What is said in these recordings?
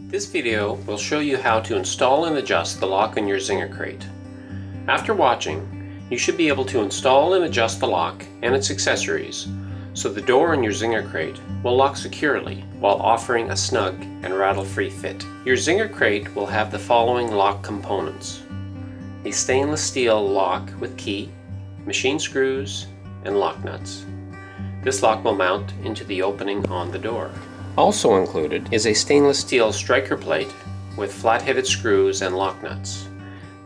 This video will show you how to install and adjust the lock on your Zinger crate. After watching, you should be able to install and adjust the lock and its accessories so the door on your Zinger crate will lock securely while offering a snug and rattle-free fit. Your Zinger crate will have the following lock components: a stainless steel lock with key, machine screws, and lock nuts. This lock will mount into the opening on the door. Also included is a stainless steel striker plate with flat-headed screws and lock nuts.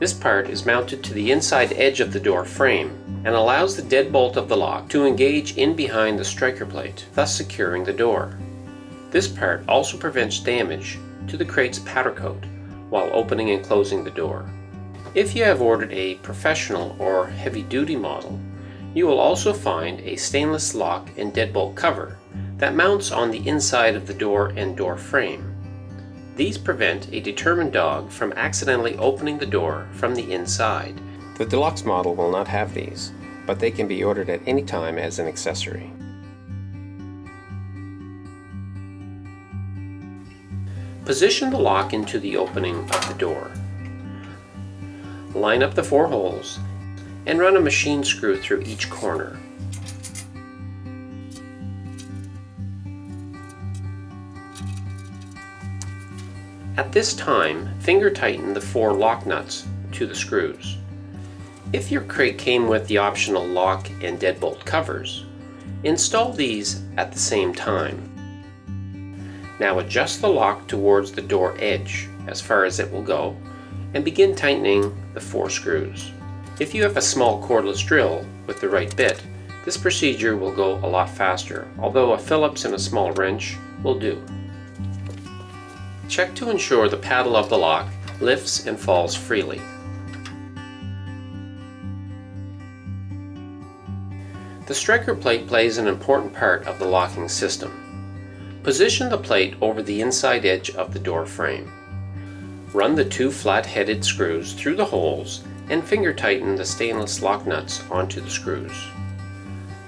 This part is mounted to the inside edge of the door frame and allows the deadbolt of the lock to engage in behind the striker plate, thus securing the door. This part also prevents damage to the crate's powder coat while opening and closing the door. If you have ordered a professional or heavy-duty model, you will also find a stainless lock and deadbolt cover that mounts on the inside of the door and door frame. These prevent a determined dog from accidentally opening the door from the inside. The deluxe model will not have these, but they can be ordered at any time as an accessory. Position the lock into the opening of the door. Line up the 4 holes and run a machine screw through each corner. At this time, finger tighten the 4 lock nuts to the screws. If your crate came with the optional lock and deadbolt covers, install these at the same time. Now adjust the lock towards the door edge as far as it will go and begin tightening the 4 screws. If you have a small cordless drill with the right bit, this procedure will go a lot faster, although a Phillips and a small wrench will do. Check to ensure the paddle of the lock lifts and falls freely. The striker plate plays an important part of the locking system. Position the plate over the inside edge of the door frame. Run the 2 flat-headed screws through the holes and finger tighten the stainless lock nuts onto the screws.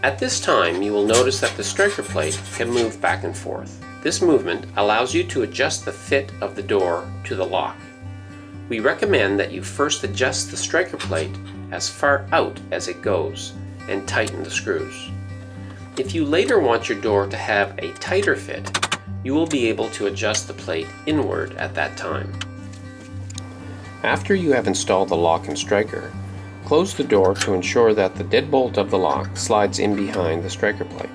At this time, you will notice that the striker plate can move back and forth. This movement allows you to adjust the fit of the door to the lock. We recommend that you first adjust the striker plate as far out as it goes and tighten the screws. If you later want your door to have a tighter fit, you will be able to adjust the plate inward at that time. After you have installed the lock and striker, close the door to ensure that the deadbolt of the lock slides in behind the striker plate.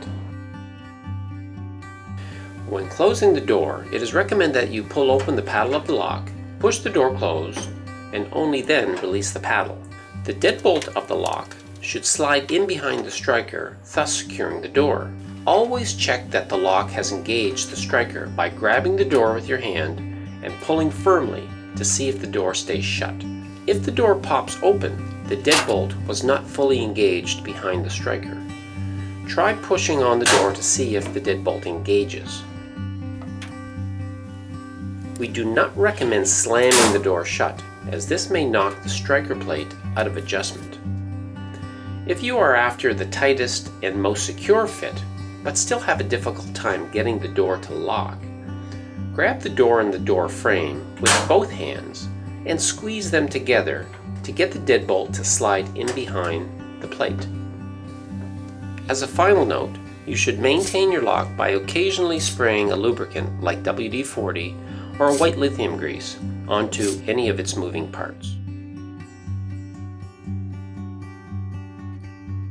When closing the door, it is recommended that you pull open the paddle of the lock, push the door closed, and only then release the paddle. The deadbolt of the lock should slide in behind the striker, thus securing the door. Always check that the lock has engaged the striker by grabbing the door with your hand and pulling firmly to see if the door stays shut. If the door pops open, the deadbolt was not fully engaged behind the striker. Try pushing on the door to see if the deadbolt engages. We do not recommend slamming the door shut, as this may knock the striker plate out of adjustment. If you are after the tightest and most secure fit, but still have a difficult time getting the door to lock, grab the door and the door frame with both hands and squeeze them together to get the deadbolt to slide in behind the plate. As a final note, you should maintain your lock by occasionally spraying a lubricant like WD-40 or a white lithium grease onto any of its moving parts.